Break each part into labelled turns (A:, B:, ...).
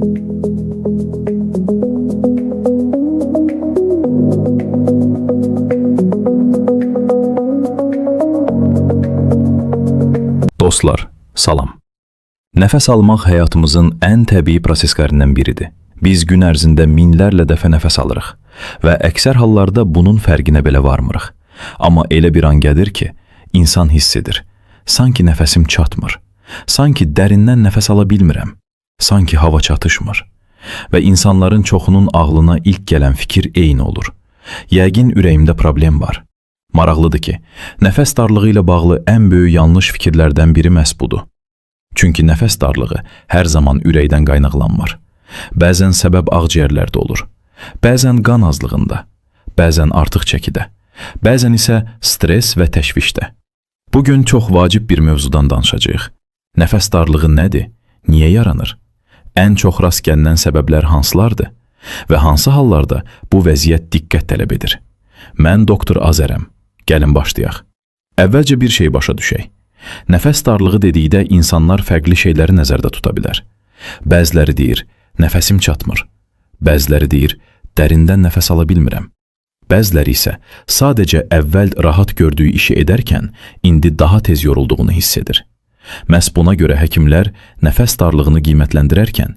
A: Dostlar, salam. Nəfəs almaq həyatımızın ən təbii proseslərindən biridir. Biz gün ərzində minlərlə dəfə nəfəs alırıq və əksər hallarda bunun fərqinə belə varmırıq. Amma elə bir an gəlir ki, insan hiss edir. Sanki nəfəsim çatmır. Sanki dərindən nəfəs ala bilmirəm. Sanki hava çatışmır. Və insanların çoxunun ağlına ilk gələn fikir eyni olur. Yəqin ürəyimdə problem var. Maraqlıdır ki, nəfəs darlığı ilə bağlı ən böyük yanlış fikirlərdən biri məhz budur. Çünki nəfəs darlığı hər zaman ürəkdən qaynaqlanmır. Bəzən səbəb ağciyərlərdə olur, bəzən qan azlığında, bəzən artıq çəkidə, bəzən isə stres və təşvişdə. Bugün çox vacib bir mövzudan danışacağıq. Nəfəs darlığı nədir? Niyə yaranır? Ən çox rast gəlinən səbəblər hansılardır? Və hansı hallarda bu vəziyyət diqqət tələb edir? Mən doktor Azərəm. Gəlin başlayaq. Əvvəlcə bir şey başa düşək. Nəfəs darlığı dedikdə insanlar fərqli şeyləri nəzərdə tuta bilər. Bəziləri deyir, nəfəsim çatmır. Bəziləri deyir, dərindən nəfəs ala bilmirəm. Bəziləri isə sadəcə əvvəl rahat gördüyü işi edərkən, indi daha tez yorulduğunu hiss edir. Məhz buna görə həkimlər nəfəs darlığını qiymətləndirərkən,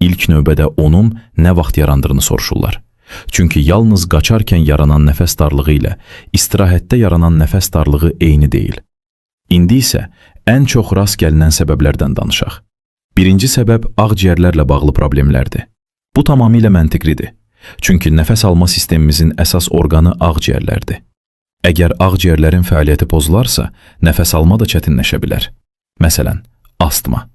A: ilk növbədə onun nə vaxt yarandığını soruşurlar. Çünki yalnız qaçarkən yaranan nəfəs darlığı ilə istirahətdə yaranan nəfəs darlığı eyni deyil. İndi isə ən çox rast gəlinən səbəblərdən danışaq. Birinci səbəb ağciyərlərlə bağlı problemlərdir. Bu tamamilə məntiqlidir. Çünki nəfəs alma sistemimizin əsas orqanı ağciyərlərdir. Əgər ağciyərlərin fəaliyyəti pozularsa, nəfəs alma da çətinləşə bilər. Məsələn, astma.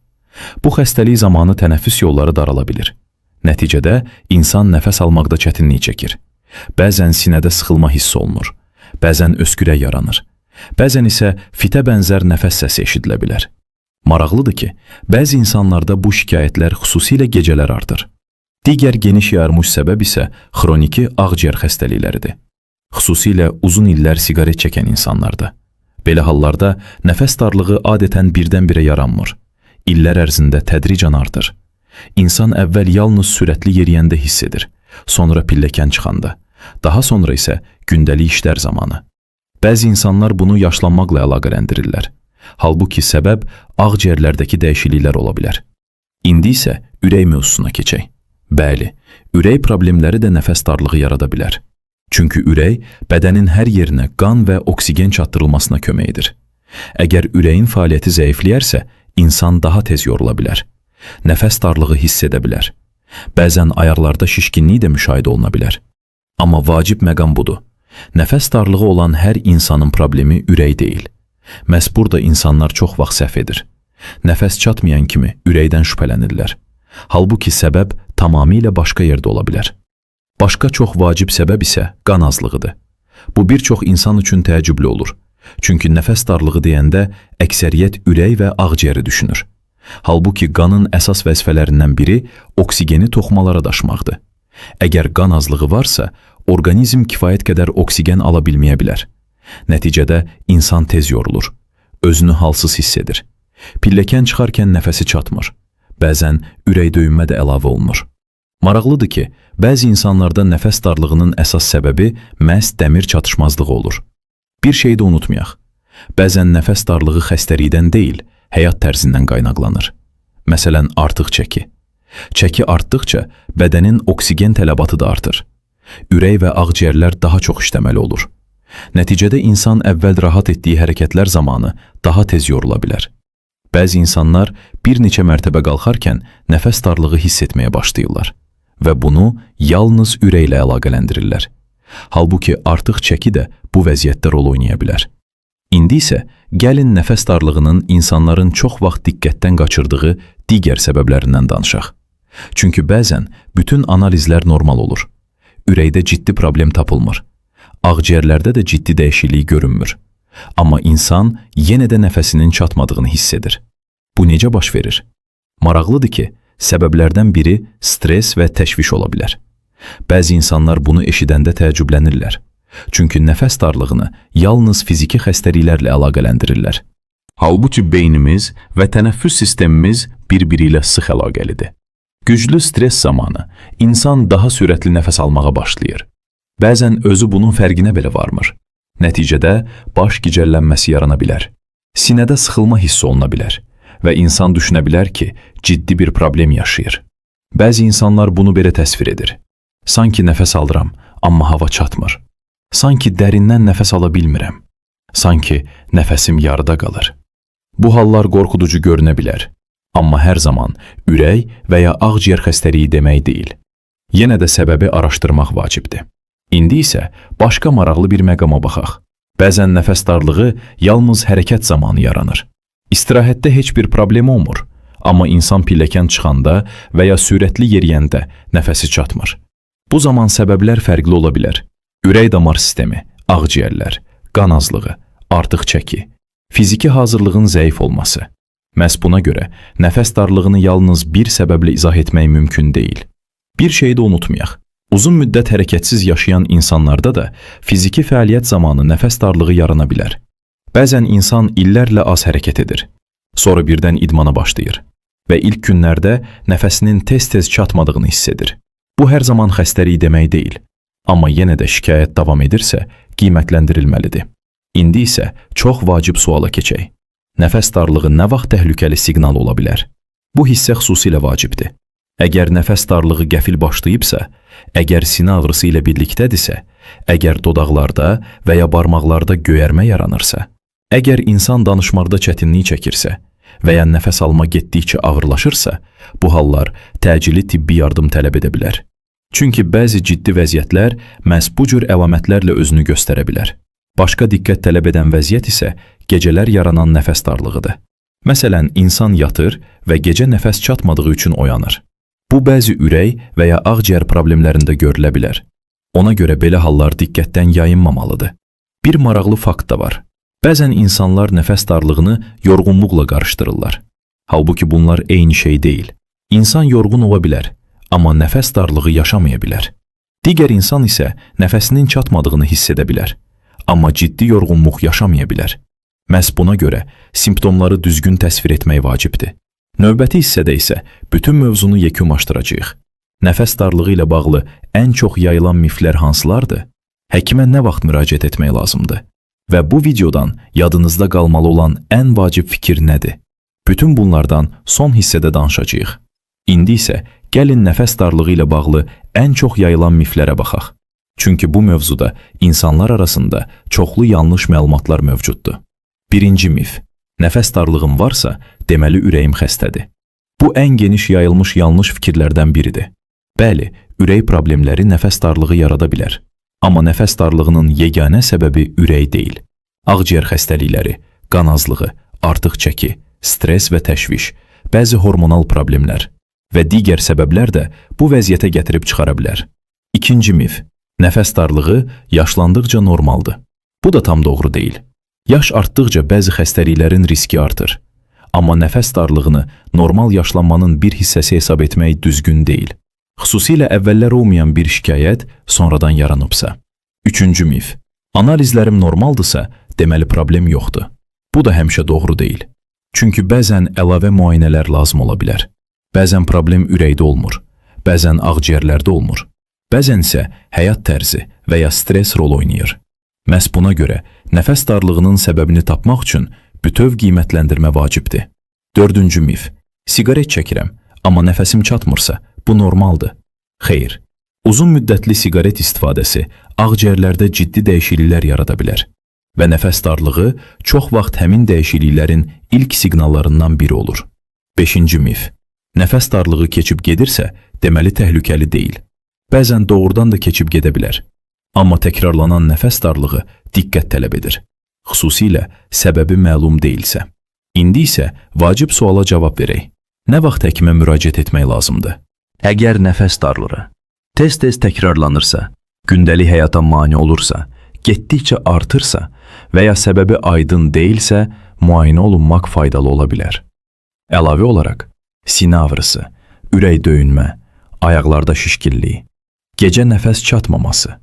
A: Bu xəstəlik zamanı tənəffüs yolları darala bilir. Nəticədə insan nəfəs almaqda çətinlik çəkir. Bəzən sinədə sıxılma hiss olunur, bəzən öskürək yaranır, bəzən isə fitə bənzər nəfəs səsi eşidilə bilər. Maraqlıdır ki, bəzi insanlarda bu şikayətlər xüsusilə gecələr artır. Digər geniş yayılmış səbəb isə xroniki ağciyər xəstəlikləridir. Xüsusilə uzun illər siqaret çəkən insanlarda. Belə hallarda nəfəs darlığı adətən birdən-birə yaranmır. İllər ərzində tədricən artır. İnsan əvvəl yalnız sürətli yeriyəndə hiss edir, sonra pilləkən çıxanda, daha sonra isə gündəlik işlər zamanı. Bəzi insanlar bunu yaşlanmaqla əlaqələndirirlər. Halbuki səbəb ağciyərlərdəki dəyişikliklər ola bilər. İndi isə ürək mövzusuna keçək. Bəli, ürək problemləri də nəfəs darlığı yarada bilər. Çünki ürək bədənin hər yerinə qan və oksigen çatdırılmasına kömək edir. Əgər ürəyin fəaliyyəti zəifləyərsə, insan daha tez yorula bilər. Nəfəs darlığı hiss edə bilər. Bəzən ayaqlarda şişkinlik də müşahidə oluna bilər. Amma vacib məqam budur. Nəfəs darlığı olan hər insanın problemi ürək deyil. Məhz burada insanlar çox vaxt səhv edir. Nəfəs çatmayan kimi ürəkdən şübhələnirlər. Halbuki səbəb tamamilə başqa yerdə ola bilər. Başqa çox vacib səbəb isə qan azlığıdır. Bu bir çox insan üçün təəccüblü olur. Çünki nəfəs darlığı deyəndə əksəriyyət ürək və ağciyəri düşünür. Halbuki qanın əsas vəzifələrindən biri oksigeni toxumalara daşımaqdır. Əgər qan azlığı varsa, orqanizm kifayət qədər oksigen ala bilməyə bilər. Nəticədə insan tez yorulur, özünü halsız hiss edir. Pilləkən çıxarkən nəfəsi çatmır. Bəzən ürək döyünmə də əlavə olunur. Maraqlıdır ki, bəzi insanlarda nəfəs darlığının əsas səbəbi məhz dəmir çatışmazlığı olur. Bir şey də unutmayaq. Bəzən nəfəs darlığı xəstəlikdən deyil, həyat tərzindən qaynaqlanır. Məsələn, artıq çəki. Çəki artdıqca bədənin oksigen tələbatı da artır. Ürək və ağciyərlər daha çox işləməli olur. Nəticədə insan əvvəl rahat etdiyi hərəkətlər zamanı daha tez yorula bilər. Bəzi insanlar bir neçə mərtəbə qalxarkən nəfəs darlığı hiss etməyə başlayırlar və bunu yalnız ürəklə əlaqələndirirlər. Halbuki artıq çəki də bu vəziyyətdə rol oynaya bilər. İndi isə gəlin nəfəs darlığının insanların çox vaxt diqqətdən qaçırdığı digər səbəblərindən danışaq. Çünki bəzən bütün analizlər normal olur. Ürəkdə ciddi problem tapılmır. Ağciyərlərdə də ciddi dəyişiklik görünmür. Amma insan yenə də nəfəsinin çatmadığını hiss edir. Bu necə baş verir? Maraqlıdır ki, səbəblərdən biri stres və təşviş ola bilər. Bəzi insanlar bunu eşidəndə təəccüblənirlər. Çünki nəfəs darlığını yalnız fiziki xəstəliklərlə əlaqələndirirlər. Halbuki beynimiz və tənəffüs sistemimiz bir-biri ilə sıx əlaqəlidir. Güclü stres zamanı insan daha sürətli nəfəs almağa başlayır. Bəzən özü bunun fərqinə belə varmır. Nəticədə baş gicəllənməsi yarana bilər. Sinədə sıxılma hissi oluna bilər və insan düşünə bilər ki, ciddi bir problem yaşayır. Bəzi insanlar bunu belə təsvir edir. Sanki nəfəs alıram, amma hava çatmır. Sanki dərindən nəfəs ala bilmirəm. Sanki nəfəsim yarıda qalır. Bu hallar qorxuducu görünə bilər. Amma hər zaman ürək və ya ağciyər xəstəliyi demək deyil. Yenə də səbəbi araşdırmaq vacibdir. İndi isə başqa maraqlı bir məqama baxaq. Bəzən nəfəs darlığı yalnız hərəkət zamanı yaranır. İstirahətdə heç bir problem olmur, amma insan pilləkən çıxanda və ya sürətli yeriyəndə nəfəsi çatmır. Bu zaman səbəblər fərqli ola bilər. Ürək damar sistemi, ağciyərlər, qan azlığı, artıq çəki, fiziki hazırlığın zəif olması. Məhz buna görə nəfəs darlığını yalnız bir səbəblə izah etmək mümkün deyil. Bir şeyi də unutmayaq. Uzun müddət hərəkətsiz yaşayan insanlarda da fiziki fəaliyyət zamanı nəfəs darlığı yarana bilər. Bəzən insan illərlə az hərəkət edir. Sonra birdən idmana başlayır və ilk günlərdə nəfəsinin tez-tez çatmadığını hiss edir. Bu hər zaman xəstəlik demək deyil. Amma yenə də şikayət davam edirsə, qiymətləndirilməlidir. İndi isə çox vacib suala keçək. Nəfəs darlığı nə vaxt təhlükəli siqnal ola bilər? Bu hissə xüsusilə vacibdir. Əgər nəfəs darlığı qəfil başlayıbsa, əgər sinə ağrısı ilə birlikdədirsə, əgər dodaqlarda və ya barmaqlarda göyərmə yaranırsa, əgər insan danışmaqda çətinlik çəkirsə və ya nəfəs alma getdikcə ağırlaşırsa, bu hallar təcili tibbi yardım tələb edə bilər. Çünki bəzi ciddi vəziyyətlər məhz bu cür əlamətlərlə özünü göstərə bilər. Başqa diqqət tələb edən vəziyyət isə gecələr yaranan nəfəs darlığıdır. Məsələn, insan yatır və gecə nəfəs çatmadığı üçün oyanır. Bu bəzi ürək və ya ağciyər problemlərində görülə bilər. Ona görə belə hallar diqqətdən yayınmamalıdır. Bir maraqlı fakt da var. Bəzən insanlar nəfəs darlığını yorğunluqla qarışdırırlar. Halbuki bunlar eyni şey deyil. İnsan yorğun ola bilər, amma nəfəs darlığı yaşamaya bilər. Digər insan isə nəfəsinin çatmadığını hiss edə bilər, amma ciddi yorğunluq yaşamaya bilər. Məhz buna görə simptomları düzgün təsvir etmək vacibdir. Növbəti hissədə isə bütün mövzunu yekunlaşdıracağıq. Nəfəs darlığı ilə bağlı ən çox yayılan miflər hansılardır? Həkimə nə vaxt müraciət etmək lazımdır? Və bu videodan yadınızda qalmalı olan ən vacib fikir nədir? Bütün bunlardan son hissədə danışacağıq. İndi isə gəlin nəfəs darlığı ilə bağlı ən çox yayılan miflərə baxaq. Çünki bu mövzuda insanlar arasında çoxlu yanlış məlumatlar mövcuddur. Birinci mif. Nəfəs darlığım varsa, deməli ürəyim xəstədir. Bu ən geniş yayılmış yanlış fikirlərdən biridir. Bəli, ürək problemləri nəfəs darlığı yarada bilər. Amma nəfəs darlığının yeganə səbəbi ürək deyil. Ağciyər xəstəlikləri, qan azlığı, artıq çəki, stres və təşviş, bəzi hormonal problemlər və digər səbəblər də bu vəziyyətə gətirib çıxara bilər. İkinci mif. Nəfəs darlığı yaşlandıqca normaldır. Bu da tam doğru deyil. Yaş artdıqca bəzi xəstəliklərin riski artır. Amma nəfəs darlığını normal yaşlanmanın bir hissəsi hesab etmək düzgün deyil. Xüsusilə əvvəllər olmayan bir şikayət sonradan yaranıbsa. Üçüncü mif. Analizlərim normaldırsa, deməli problem yoxdur. Bu da həmişə doğru deyil. Çünki bəzən əlavə müayinələr lazım ola bilər. Bəzən problem ürəkdə olmur, bəzən ağciyərlərdə olmur. Bəzən isə həyat tərzi və ya stres rol oynayır. Məhz buna görə nəfəs darlığının səbəbini tapmaq üçün bütöv qiymətləndirmə vacibdir. Dördüncü mif. Siqaret çəkirəm, amma nəfəsim çatmırsa, bu normaldır. Xeyr. Uzun müddətli siqaret istifadəsi ağciyərlərdə ciddi dəyişikliklər yarada bilər və nəfəs darlığı çox vaxt həmin dəyişikliklərin ilk siqnallarından biri olur. Beşinci mif. Nəfəs darlığı keçib gedirsə, deməli təhlükəli deyil. Bəzən doğrudan da keçib gedə bilər. Amma təkrarlanan nəfəs darlığı diqqət tələb edir. Xüsusilə səbəbi məlum deyilsə. İndi isə vacib suala cavab verək. Nə vaxt həkimə müraciət etmək lazımdır? Əgər nəfəs darlığı tez-tez təkrarlanırsa, gündəlik həyata mane olursa, getdikcə artırsa və ya səbəbi aydın deyilsə, müayinə olunmaq faydalı ola bilər. Əlavə olaraq, sinə ağrısı, ürək döyünmə, ayaqlarda şişkinlik, gecə nəfəs çatmaması,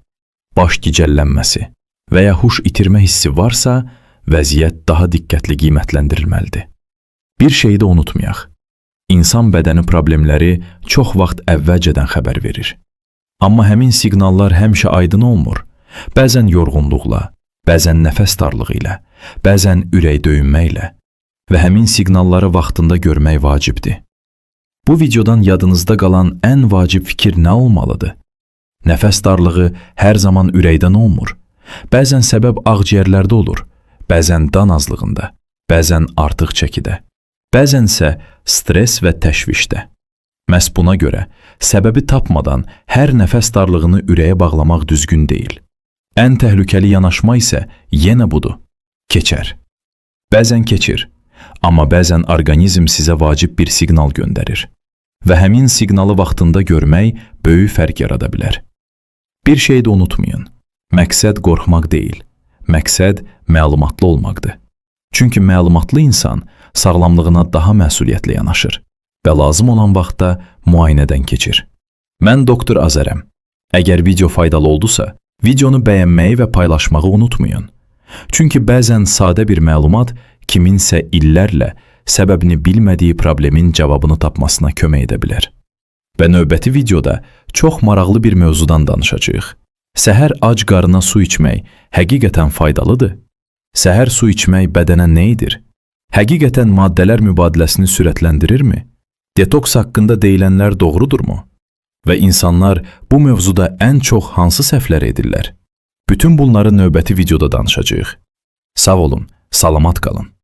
A: baş gicəllənməsi və ya huş itirmə hissi varsa, vəziyyət daha diqqətli qiymətləndirilməlidir. Bir şeyi də unutmayaq. İnsan bədəni problemləri çox vaxt əvvəlcədən xəbər verir. Amma həmin siqnallar həmişə aydın olmur. Bəzən yorğunluqla, bəzən nəfəs darlığı ilə, bəzən ürək döyünməklə və həmin siqnalları vaxtında görmək vacibdir. Bu videodan yadınızda qalan ən vacib fikir nə olmalıdır? Nəfəs darlığı hər zaman ürəkdən olmur. Bəzən səbəb ağciyərlərdə olur, bəzən dan azlığında, bəzən artıq çəkidə, bəzən isə stres və təşvişdə. Məhz buna görə səbəbi tapmadan hər nəfəs darlığını ürəyə bağlamaq düzgün deyil. Ən təhlükəli yanaşma isə yenə budur. Keçər. Bəzən keçir, amma bəzən orqanizm sizə vacib bir siqnal göndərir və həmin siqnalı vaxtında görmək böyük fərq yarada bilər. Bir şey də unutmayın. Məqsəd qorxmaq deyil, məqsəd məlumatlı olmaqdır. Çünki məlumatlı insan sağlamlığına daha məsuliyyətli yanaşır və lazım olan vaxtda müayinədən keçir. Mən doktor Azərəm. Əgər video faydalı oldusa, videonu bəyənməyi və paylaşmağı unutmayın. Çünki bəzən sadə bir məlumat kiminsə illərlə səbəbini bilmədiyi problemin cavabını tapmasına kömək edə bilər. Və növbəti videoda çox maraqlı bir mövzudan danışacağıq. Səhər ac qarına su içmək həqiqətən faydalıdır. Səhər su içmək bədənə nə edir? Həqiqətən maddələr mübadiləsini sürətləndirirmi? Detoks haqqında deyilənlər doğrudurmu? Və insanlar bu mövzuda ən çox hansı səhvlər edirlər? Bütün bunları növbəti videoda danışacağıq. Sağ olun, salamat qalın.